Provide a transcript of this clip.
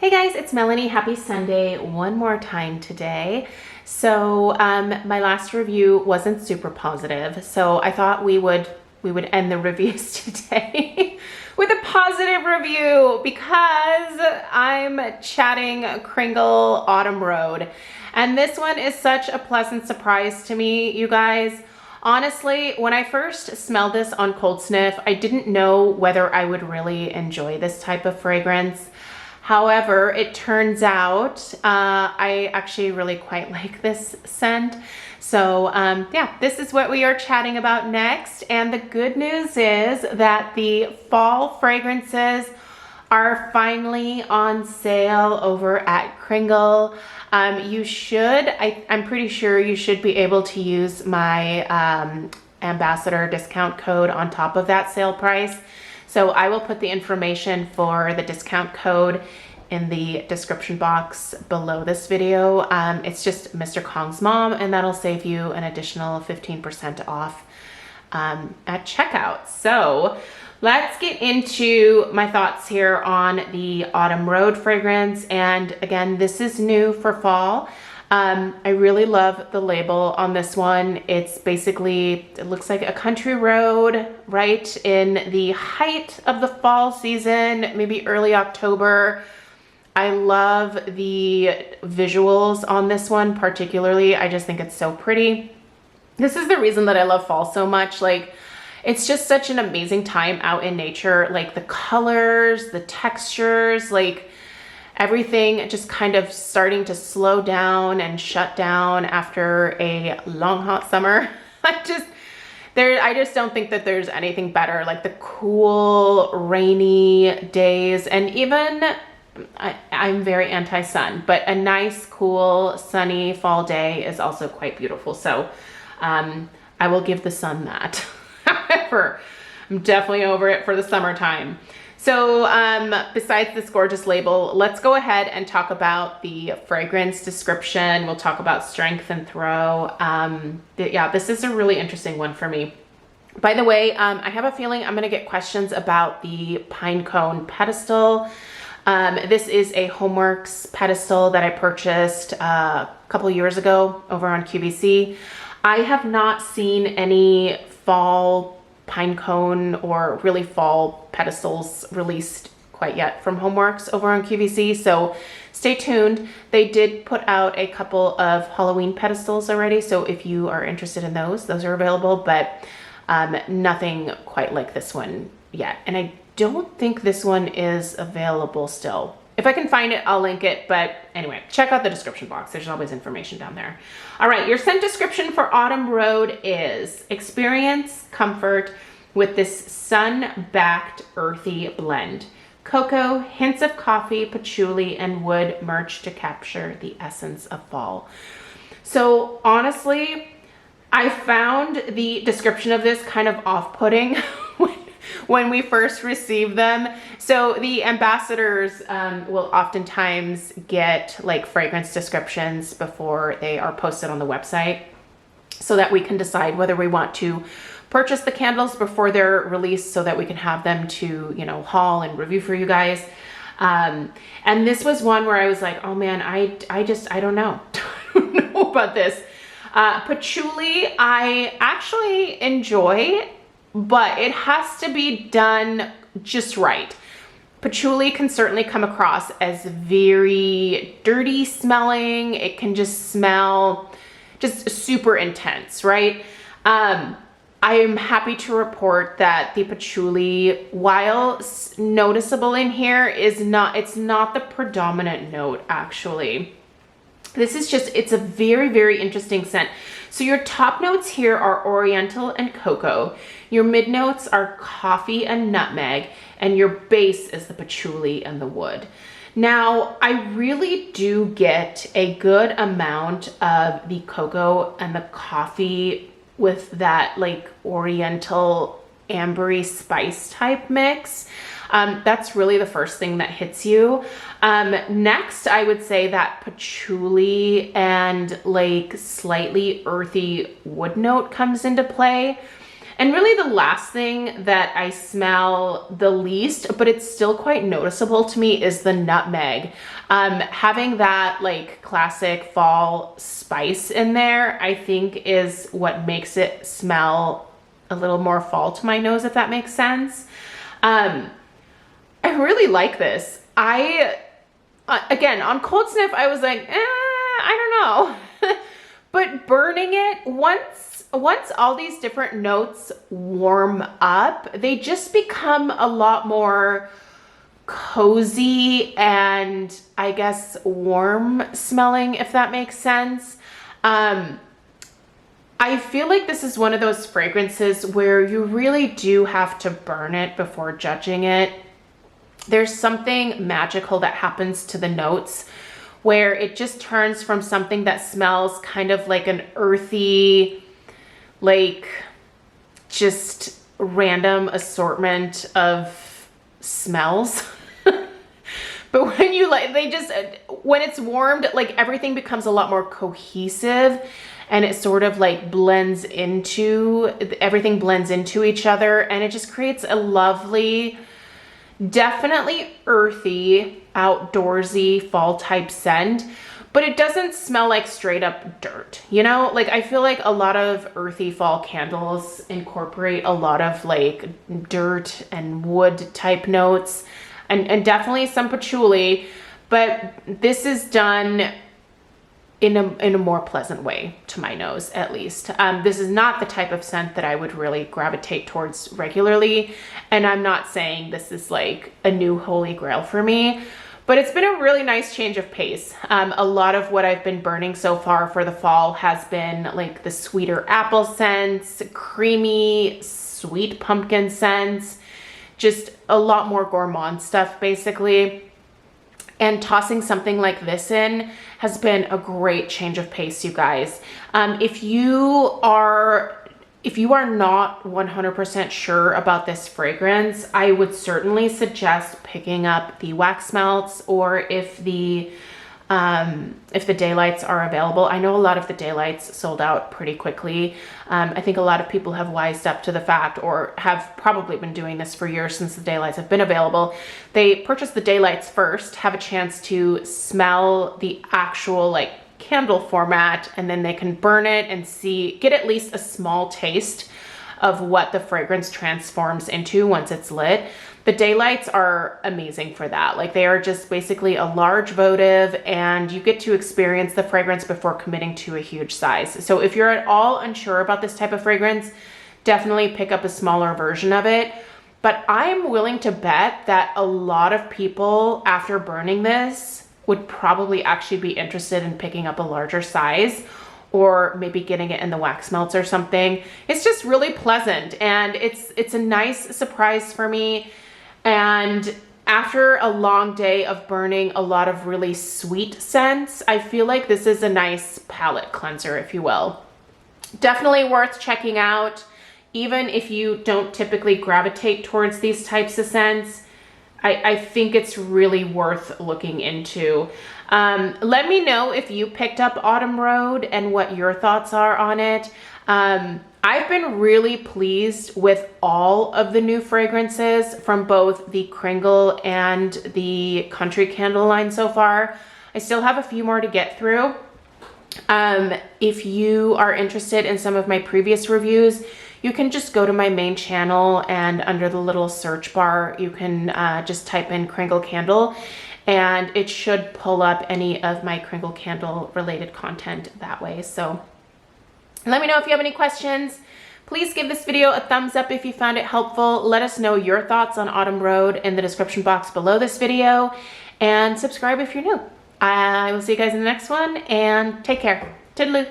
Hey guys, it's Melanie. Happy Sunday one more time today. So my last review wasn't super positive, so I thought we would end the reviews today with a positive review because I'm chatting Kringle Autumn Road. And this one is such a pleasant surprise to me, you guys. Honestly, when I first smelled this on Cold Sniff, I didn't know whether I would really enjoy this type of fragrance. However, it turns out I actually really quite like this scent. So yeah, this is what we are chatting about next. And the good news is that the fall fragrances are finally on sale over at Kringle. I'm pretty sure you should be able to use my ambassador discount code on top of that sale price. So I will put the information for the discount code in the description box below this video. It's just MrKongsMom, and that'll save you an additional 15% off at checkout. So let's get into my thoughts here on the Autumn Road fragrance. And again, this is new for fall. I really love the label on this one. It's basically, it looks like a country road right in the height of the fall season, maybe early October. I love the visuals on this one particularly. I just think it's so pretty. This is the reason that I love fall so much. Like, it's just such an amazing time out in nature. Like the colors, the textures, like everything just kind of starting to slow down and shut down after a long hot summer. I just don't think that there's anything better. Like the cool rainy days, and even I'm very anti-sun, but a nice cool sunny fall day is also quite beautiful. So I will give the sun that. However, I'm definitely over it for the summertime. So besides this gorgeous label, let's go ahead and talk about the fragrance description. We'll talk about strength and throw. Yeah, this is a really interesting one for me. By the way, I have a feeling I'm gonna get questions about the pine cone pedestal. This is a Homeworx pedestal that I purchased a couple years ago over on QVC. I have not seen any fall pine cone or really fall pedestals released quite yet from Homeworx over on QVC, so stay tuned. They did put out a couple of Halloween pedestals already, so if you are interested in those are available, but nothing quite like this one yet. And I don't think this one is available still. If I can find it, I'll link it. But anyway, check out the description box. There's always information down there. All right, your scent description for Autumn Road is experience comfort with this sun-backed earthy blend. Cocoa, hints of coffee, patchouli, and wood merged to capture the essence of fall. So honestly, I found the description of this kind of off-putting when we first received them. So the ambassadors will oftentimes get like fragrance descriptions before they are posted on the website so that we can decide whether we want to purchase the candles before they're released so that we can have them to, you know, haul and review for you guys. And this was one where I was like, oh man, I don't know. I don't know about this. Patchouli, I actually enjoy, but it has to be done just right. Patchouli can certainly come across as very dirty smelling. It can just smell just super intense, right? I am happy to report that the patchouli, while noticeable in here, it's not the predominant note actually. This is just, it's a very, very interesting scent. So your top notes here are oriental and cocoa. Your mid notes are coffee and nutmeg, and your base is the patchouli and the wood. Now, I really do get a good amount of the cocoa and the coffee with that like oriental ambery spice type mix. That's really the first thing that hits you. Next, I would say that patchouli and like slightly earthy wood note comes into play. And really the last thing that I smell the least, but it's still quite noticeable to me, is the nutmeg. Having that like classic fall spice in there, I think is what makes it smell a little more fall to my nose, if that makes sense. I really like this. Again, on cold sniff, I was like, I don't know. But burning it, once all these different notes warm up, they just become a lot more cozy and I guess warm smelling, if that makes sense. I feel like this is one of those fragrances where you really do have to burn it before judging it. There's something magical that happens to the notes where it just turns from something that smells kind of like an earthy, like just random assortment of smells. But when you when it's warmed, like everything becomes a lot more cohesive and it sort of like everything blends into each other, and it just creates a lovely, definitely earthy, outdoorsy fall type scent, but it doesn't smell like straight up dirt, you know? Like I feel like a lot of earthy fall candles incorporate a lot of like dirt and wood type notes, and definitely some patchouli, but this is done in a more pleasant way to my nose, at least. This is not the type of scent that I would really gravitate towards regularly, and I'm not saying this is like a new holy grail for me, but it's been a really nice change of pace. A lot of what I've been burning so far for the fall has been like the sweeter apple scents, creamy, sweet pumpkin scents, just a lot more gourmand stuff basically. And tossing something like this in has been a great change of pace, you guys. If you are not 100% sure about this fragrance, I would certainly suggest picking up the wax melts, or if the daylights are available. I know a lot of the daylights sold out pretty quickly. I think a lot of people have wised up to the fact, or have probably been doing this for years since the daylights have been available. They purchase the daylights first, have a chance to smell the actual like candle format, and then they can burn it and get at least a small taste of what the fragrance transforms into once it's lit. The daylights are amazing for that. Like they are just basically a large votive, and you get to experience the fragrance before committing to a huge size. So if you're at all unsure about this type of fragrance, definitely pick up a smaller version of it. But I'm willing to bet that a lot of people after burning this would probably actually be interested in picking up a larger size, or maybe getting it in the wax melts or something. It's just really pleasant, and it's a nice surprise for me. And after a long day of burning a lot of really sweet scents, I feel like this is a nice palate cleanser, if you will. Definitely worth checking out, even if you don't typically gravitate towards these types of scents. I think it's really worth looking into. Let me know if you picked up Autumn Road and what your thoughts are on it. I've been really pleased with all of the new fragrances from both the Kringle and the Country Candle line so far. I still have a few more to get through. If you are interested in some of my previous reviews, you can just go to my main channel, and under the little search bar, you can just type in Kringle Candle, and it should pull up any of my Kringle Candle related content that way. So let me know if you have any questions. Please give this video a thumbs up if you found it helpful. Let us know your thoughts on Autumn Road in the description box below this video, and subscribe if you're new. I will see you guys in the next one, and take care. Toodaloo.